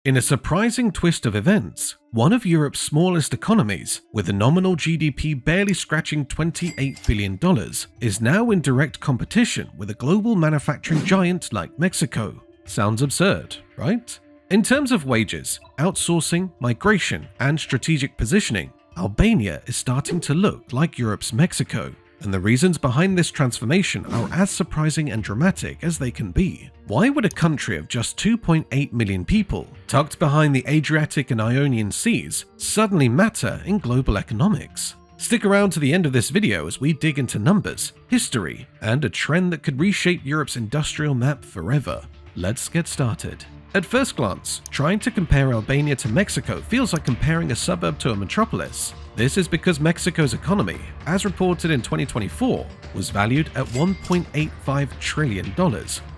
In a surprising twist of events, one of Europe's smallest economies, with a nominal GDP barely scratching $28 billion, is now in direct competition with a global manufacturing giant like Mexico. Sounds absurd, right? In terms of wages, outsourcing, migration, and strategic positioning, Albania is starting to look like Europe's Mexico. And the reasons behind this transformation are as surprising and dramatic as they can be. Why would a country of just 2.8 million people, tucked behind the Adriatic and Ionian Seas, suddenly matter in global economics? Stick around to the end of this video as we dig into numbers, history, and a trend that could reshape Europe's industrial map forever. Let's get started. At first glance, trying to compare Albania to Mexico feels like comparing a suburb to a metropolis. This is because Mexico's economy, as reported in 2024, was valued at $1.85 trillion,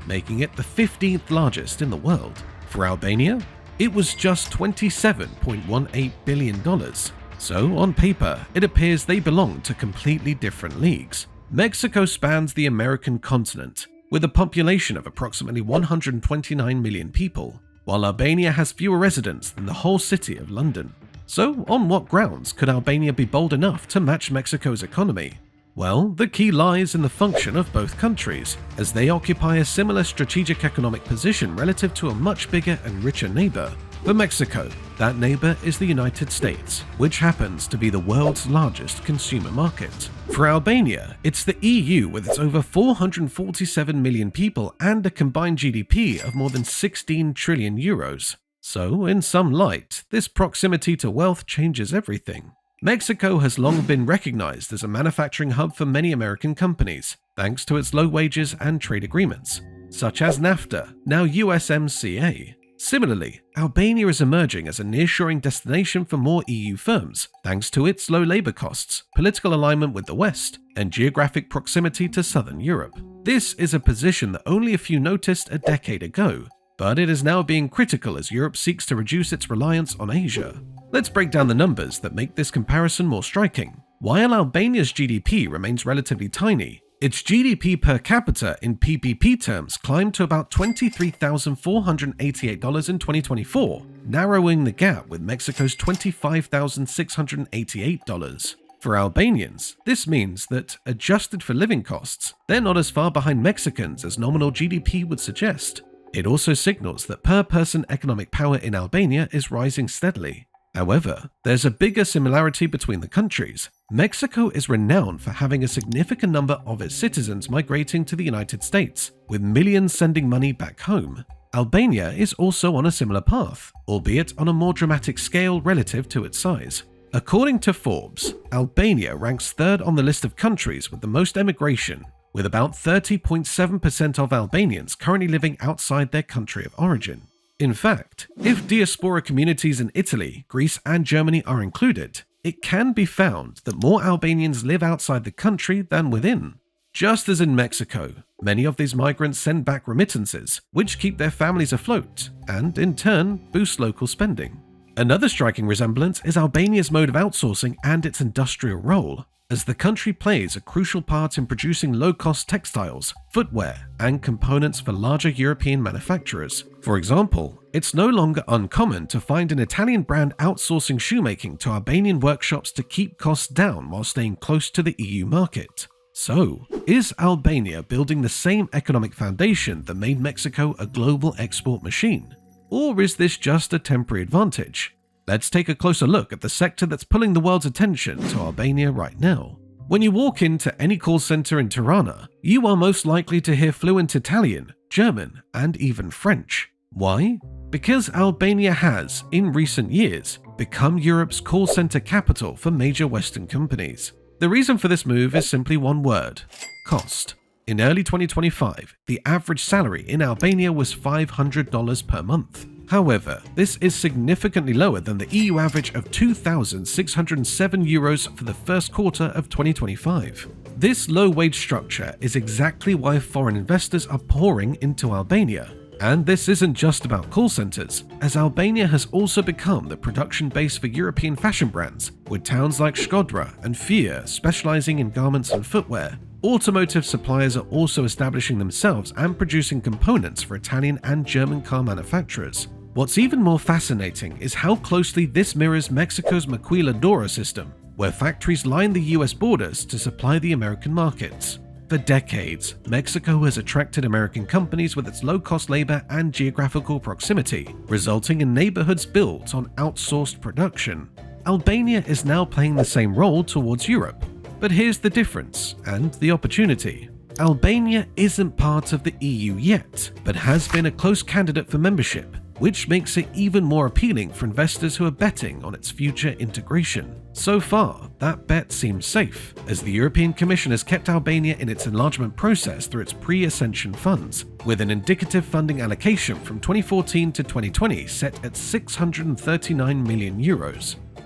making it the 15th largest in the world. For Albania, it was just $27.18 billion. So, on paper, it appears they belong to completely different leagues. Mexico spans the American continent, with a population of approximately 129 million people, while Albania has fewer residents than the whole city of London. So, on what grounds could Albania be bold enough to match Mexico's economy? Well, the key lies in the function of both countries, as they occupy a similar strategic economic position relative to a much bigger and richer neighbor. For Mexico, that neighbor is the United States, which happens to be the world's largest consumer market. For Albania, it's the EU with its over 447 million people and a combined GDP of more than 16 trillion euros. So, in some light, this proximity to wealth changes everything. Mexico has long been recognized as a manufacturing hub for many American companies, thanks to its low wages and trade agreements, such as NAFTA, now USMCA. Similarly, Albania is emerging as a nearshoring destination for more EU firms, thanks to its low labor costs, political alignment with the West, and geographic proximity to Southern Europe. This is a position that only a few noticed a decade ago, but it is now being critical as Europe seeks to reduce its reliance on Asia. Let's break down the numbers that make this comparison more striking. While Albania's GDP remains relatively tiny, its GDP per capita in PPP terms climbed to about $23,488 in 2024, narrowing the gap with Mexico's $25,688. For Albanians, this means that, adjusted for living costs, they're not as far behind Mexicans as nominal GDP would suggest. It also signals that per-person economic power in Albania is rising steadily. However, there's a bigger similarity between the countries. Mexico is renowned for having a significant number of its citizens migrating to the United States, with millions sending money back home. Albania is also on a similar path, albeit on a more dramatic scale relative to its size. According to Forbes, Albania ranks third on the list of countries with the most emigration, with about 30.7% of Albanians currently living outside their country of origin. In fact, if diaspora communities in Italy, Greece, and Germany are included, it can be found that more Albanians live outside the country than within. Just as in Mexico, many of these migrants send back remittances, which keep their families afloat, and in turn boost local spending. Another striking resemblance is Albania's mode of outsourcing and its industrial role, as the country plays a crucial part in producing low-cost textiles, footwear, and components for larger European manufacturers. For example, it's no longer uncommon to find an Italian brand outsourcing shoemaking to Albanian workshops to keep costs down while staying close to the EU market. So, is Albania building the same economic foundation that made Mexico a global export machine? Or is this just a temporary advantage? Let's take a closer look at the sector that's pulling the world's attention to Albania right now. When you walk into any call center in Tirana, you are most likely to hear fluent Italian, German, and even French. Why? Because Albania has, in recent years, become Europe's call center capital for major Western companies. The reason for this move is simply one word: cost. In early 2025, the average salary in Albania was $500 per month. However, this is significantly lower than the EU average of €2,607 for the first quarter of 2025. This low-wage structure is exactly why foreign investors are pouring into Albania. And this isn't just about call centers, as Albania has also become the production base for European fashion brands, with towns like Shkodra and Fier specializing in garments and footwear. Automotive suppliers are also establishing themselves and producing components for Italian and German car manufacturers. What's even more fascinating is how closely this mirrors Mexico's maquiladora system, where factories line the US borders to supply the American markets. For decades, Mexico has attracted American companies with its low-cost labor and geographical proximity, resulting in neighborhoods built on outsourced production. Albania is now playing the same role towards Europe. But here's the difference and the opportunity. Albania isn't part of the EU yet, but has been a close candidate for membership, which makes it even more appealing for investors who are betting on its future integration. So far, that bet seems safe, as the European Commission has kept Albania in its enlargement process through its pre-accession funds, with an indicative funding allocation from 2014 to 2020 set at €639 million.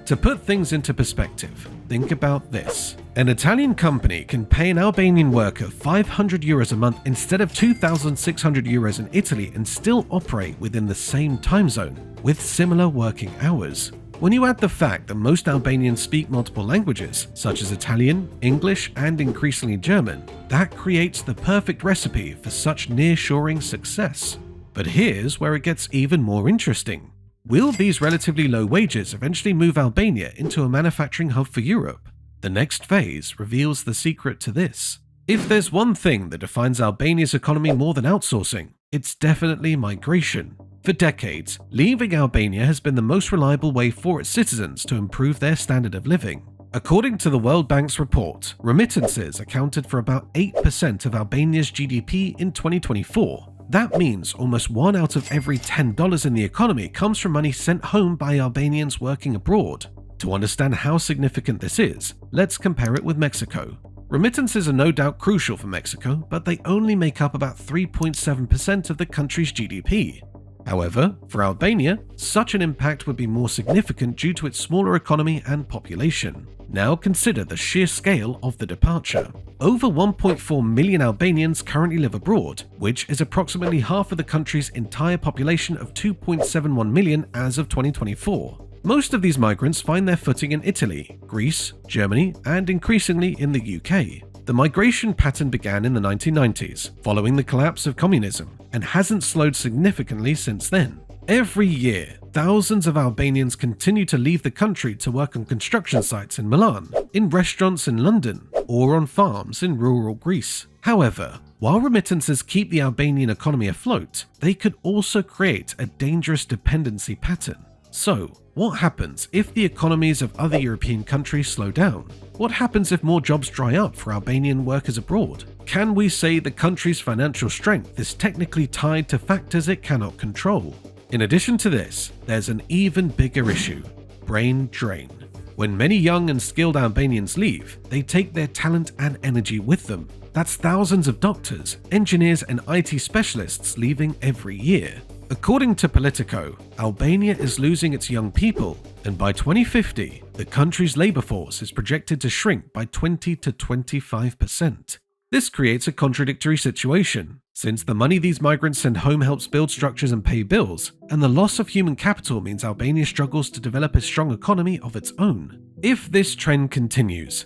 To put things into perspective, think about this. An Italian company can pay an Albanian worker €500 a month instead of €2,600 in Italy and still operate within the same time zone, with similar working hours. When you add the fact that most Albanians speak multiple languages, such as Italian, English, and increasingly German, that creates the perfect recipe for such nearshoring success. But here's where it gets even more interesting. Will these relatively low wages eventually move Albania into a manufacturing hub for Europe? The next phase reveals the secret to this. If there's one thing that defines Albania's economy more than outsourcing, it's definitely migration. For decades, leaving Albania has been the most reliable way for its citizens to improve their standard of living. According to the World Bank's report, remittances accounted for about 8% of Albania's GDP in 2024. That means almost 1 out of every $10 in the economy comes from money sent home by Albanians working abroad. To understand how significant this is, let's compare it with Mexico. Remittances are no doubt crucial for Mexico, but they only make up about 3.7% of the country's GDP. However, for Albania, such an impact would be more significant due to its smaller economy and population. Now consider the sheer scale of the departure. Over 1.4 million Albanians currently live abroad, which is approximately half of the country's entire population of 2.71 million as of 2024. Most of these migrants find their footing in Italy, Greece, Germany, and increasingly in the UK. The migration pattern began in the 1990s, following the collapse of communism, and hasn't slowed significantly since then. Every year, thousands of Albanians continue to leave the country to work on construction sites in Milan, in restaurants in London, or on farms in rural Greece. However, while remittances keep the Albanian economy afloat, they could also create a dangerous dependency pattern. So, what happens if the economies of other European countries slow down? What happens if more jobs dry up for Albanian workers abroad? Can we say the country's financial strength is technically tied to factors it cannot control? In addition to this, there's an even bigger issue: brain drain. When many young and skilled Albanians leave, they take their talent and energy with them. That's thousands of doctors, engineers, and IT specialists leaving every year. According to Politico, Albania is losing its young people, and by 2050, the country's labor force is projected to shrink by 20 to 25%. This creates a contradictory situation, since the money these migrants send home helps build structures and pay bills, and the loss of human capital means Albania struggles to develop a strong economy of its own. If this trend continues,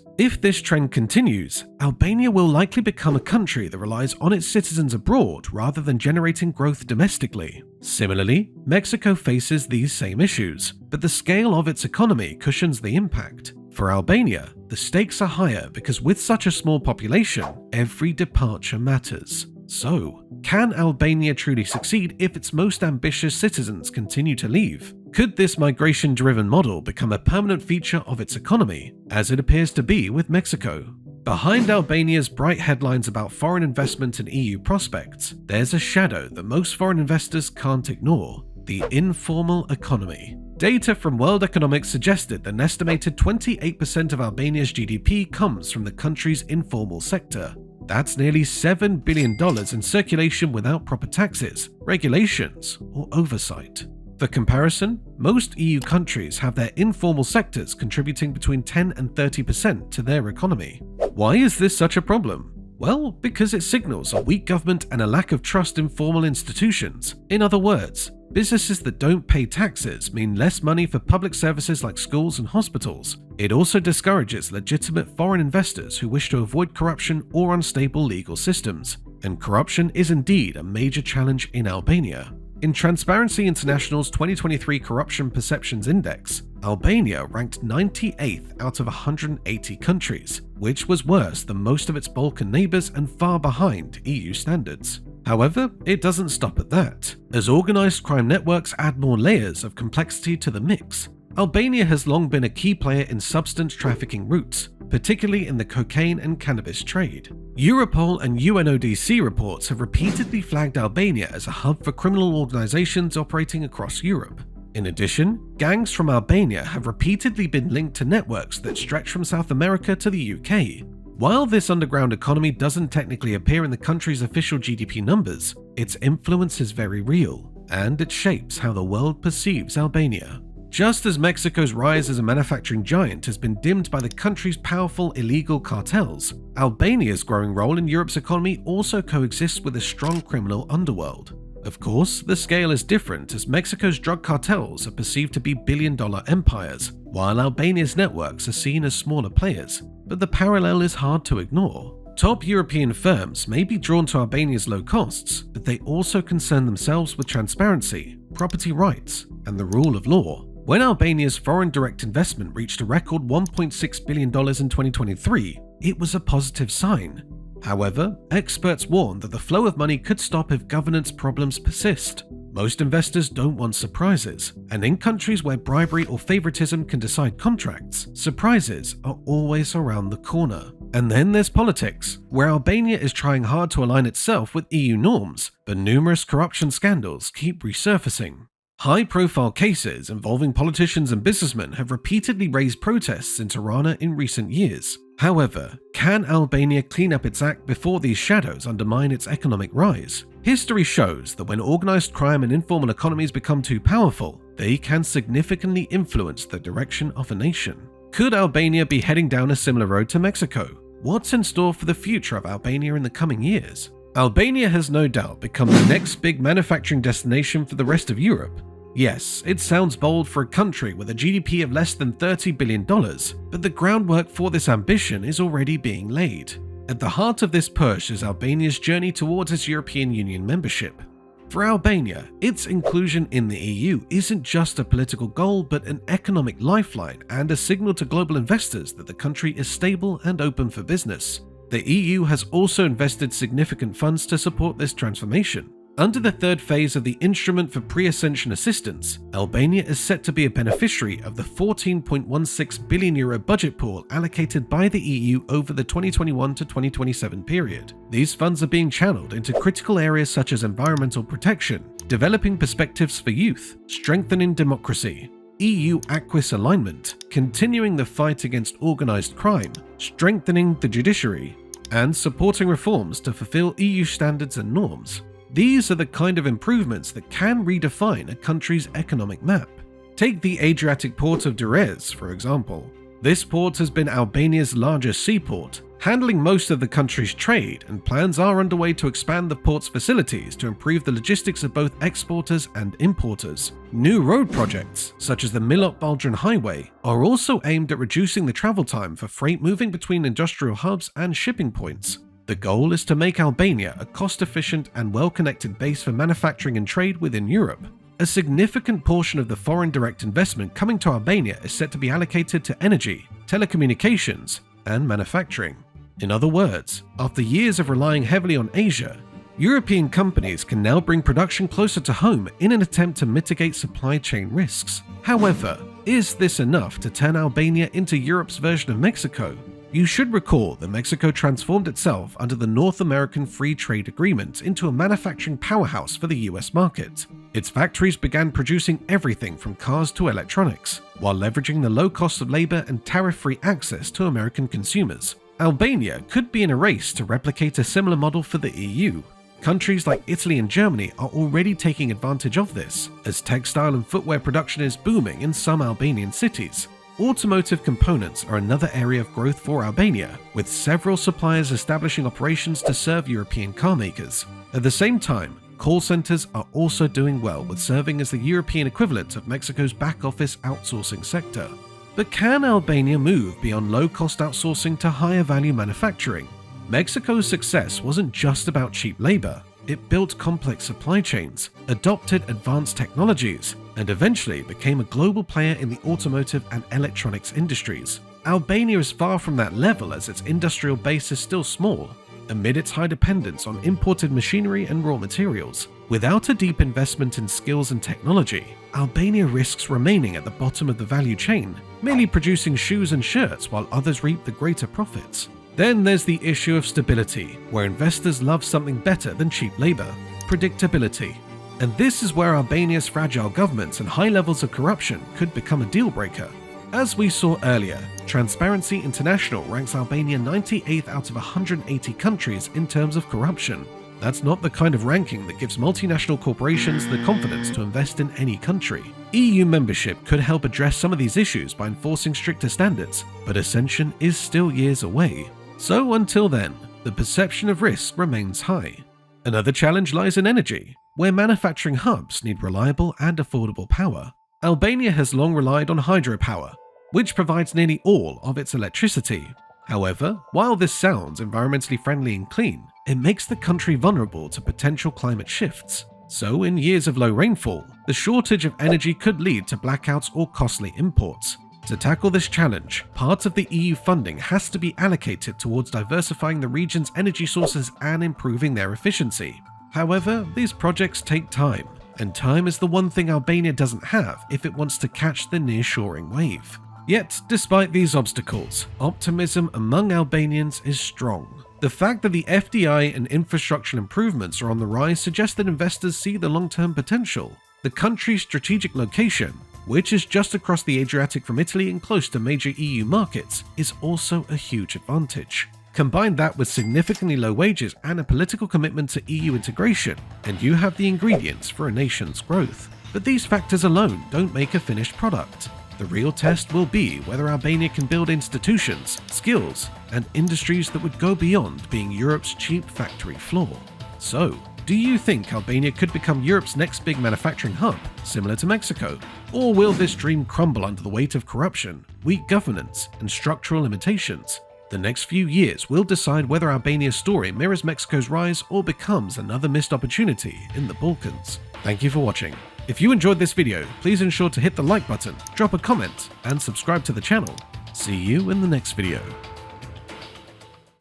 Albania will likely become a country that relies on its citizens abroad rather than generating growth domestically. Similarly, Mexico faces these same issues, but the scale of its economy cushions the impact. For Albania, the stakes are higher because with such a small population, every departure matters. So, can Albania truly succeed if its most ambitious citizens continue to leave? Could this migration-driven model become a permanent feature of its economy, as it appears to be with Mexico? Behind Albania's bright headlines about foreign investment and EU prospects, there's a shadow that most foreign investors can't ignore: the informal economy. Data from World Economics suggested that an estimated 28% of Albania's GDP comes from the country's informal sector. That's nearly $7 billion in circulation without proper taxes, regulations, or oversight. For comparison, most EU countries have their informal sectors contributing between 10 and 30% to their economy. Why is this such a problem? Well, because it signals a weak government and a lack of trust in formal institutions. In other words, businesses that don't pay taxes mean less money for public services like schools and hospitals. It also discourages legitimate foreign investors who wish to avoid corruption or unstable legal systems. And corruption is indeed a major challenge in Albania. In Transparency International's 2023 Corruption Perceptions Index, Albania ranked 98th out of 180 countries, which was worse than most of its Balkan neighbours and far behind EU standards. However, it doesn't stop at that. As organised crime networks add more layers of complexity to the mix, Albania has long been a key player in substance trafficking routes, particularly in the cocaine and cannabis trade. Europol and UNODC reports have repeatedly flagged Albania as a hub for criminal organizations operating across Europe. In addition, gangs from Albania have repeatedly been linked to networks that stretch from South America to the UK. While this underground economy doesn't technically appear in the country's official GDP numbers, its influence is very real, and it shapes how the world perceives Albania. Just as Mexico's rise as a manufacturing giant has been dimmed by the country's powerful illegal cartels, Albania's growing role in Europe's economy also coexists with a strong criminal underworld. Of course, the scale is different as Mexico's drug cartels are perceived to be billion-dollar empires, while Albania's networks are seen as smaller players, but the parallel is hard to ignore. Top European firms may be drawn to Albania's low costs, but they also concern themselves with transparency, property rights, and the rule of law. When Albania's foreign direct investment reached a record $1.6 billion in 2023, it was a positive sign. However, experts warn that the flow of money could stop if governance problems persist. Most investors don't want surprises, and in countries where bribery or favoritism can decide contracts, surprises are always around the corner. And then there's politics, where Albania is trying hard to align itself with EU norms, but numerous corruption scandals keep resurfacing. High-profile cases involving politicians and businessmen have repeatedly raised protests in Tirana in recent years. However, can Albania clean up its act before these shadows undermine its economic rise? History shows that when organised crime and informal economies become too powerful, they can significantly influence the direction of a nation. Could Albania be heading down a similar road to Mexico? What's in store for the future of Albania in the coming years? Albania has no doubt become the next big manufacturing destination for the rest of Europe. Yes, it sounds bold for a country with a GDP of less than $30 billion, but the groundwork for this ambition is already being laid. At the heart of this push is Albania's journey towards its European Union membership. For Albania, its inclusion in the EU isn't just a political goal, but an economic lifeline and a signal to global investors that the country is stable and open for business. The EU has also invested significant funds to support this transformation. Under the third phase of the Instrument for Pre-Accession Assistance, Albania is set to be a beneficiary of the €14.16 billion budget pool allocated by the EU over the 2021 to 2027 period. These funds are being channeled into critical areas such as environmental protection, developing perspectives for youth, strengthening democracy, EU acquis alignment, continuing the fight against organised crime, strengthening the judiciary, and supporting reforms to fulfill EU standards and norms. These are the kind of improvements that can redefine a country's economic map. Take the Adriatic port of Durrës, for example. This port has been Albania's largest seaport, handling most of the country's trade, and plans are underway to expand the port's facilities to improve the logistics of both exporters and importers. New road projects, such as the Milot-Baldrin Highway, are also aimed at reducing the travel time for freight moving between industrial hubs and shipping points. The goal is to make Albania a cost-efficient and well-connected base for manufacturing and trade within Europe. A significant portion of the foreign direct investment coming to Albania is set to be allocated to energy, telecommunications, and manufacturing. In other words, after years of relying heavily on Asia, European companies can now bring production closer to home in an attempt to mitigate supply chain risks. However, is this enough to turn Albania into Europe's version of Mexico? You should recall that Mexico transformed itself under the North American Free Trade Agreement into a manufacturing powerhouse for the US market. Its factories began producing everything from cars to electronics, while leveraging the low cost of labor and tariff-free access to American consumers. Albania could be in a race to replicate a similar model for the EU. Countries like Italy and Germany are already taking advantage of this, as textile and footwear production is booming in some Albanian cities. Automotive components are another area of growth for Albania, with several suppliers establishing operations to serve European car makers. At the same time, call centers are also doing well, with serving as the European equivalent of Mexico's back-office outsourcing sector. But can Albania move beyond low-cost outsourcing to higher-value manufacturing? Mexico's success wasn't just about cheap labor. It built complex supply chains, adopted advanced technologies, and eventually became a global player in the automotive and electronics industries. Albania is far from that level as its industrial base is still small, amid its high dependence on imported machinery and raw materials. Without a deep investment in skills and technology, Albania risks remaining at the bottom of the value chain, merely producing shoes and shirts while others reap the greater profits. Then there's the issue of stability, where investors love something better than cheap labor: predictability. And this is where Albania's fragile governments and high levels of corruption could become a deal breaker. As we saw earlier, Transparency International ranks Albania 98th out of 180 countries in terms of corruption. That's not the kind of ranking that gives multinational corporations the confidence to invest in any country. EU membership could help address some of these issues by enforcing stricter standards, but ascension is still years away. So until then, the perception of risk remains high. Another challenge lies in energy, where manufacturing hubs need reliable and affordable power. Albania has long relied on hydropower, which provides nearly all of its electricity. However, while this sounds environmentally friendly and clean, it makes the country vulnerable to potential climate shifts. So in years of low rainfall, the shortage of energy could lead to blackouts or costly imports. To tackle this challenge, part of the EU funding has to be allocated towards diversifying the region's energy sources and improving their efficiency. However, these projects take time, and time is the one thing Albania doesn't have if it wants to catch the nearshoring wave. Yet, despite these obstacles, optimism among Albanians is strong. The fact that the FDI and infrastructural improvements are on the rise suggests that investors see the long-term potential. The country's strategic location, which is just across the Adriatic from Italy and close to major EU markets, is also a huge advantage. Combine that with significantly low wages and a political commitment to EU integration, and you have the ingredients for a nation's growth. But these factors alone don't make a finished product. The real test will be whether Albania can build institutions, skills, and industries that would go beyond being Europe's cheap factory floor. So, do you think Albania could become Europe's next big manufacturing hub, similar to Mexico? Or will this dream crumble under the weight of corruption, weak governance, and structural limitations? The next few years will decide whether Albania's story mirrors Mexico's rise or becomes another missed opportunity in the Balkans. Thank you for watching. If you enjoyed this video, please ensure to hit the like button, drop a comment, and subscribe to the channel. See you in the next video.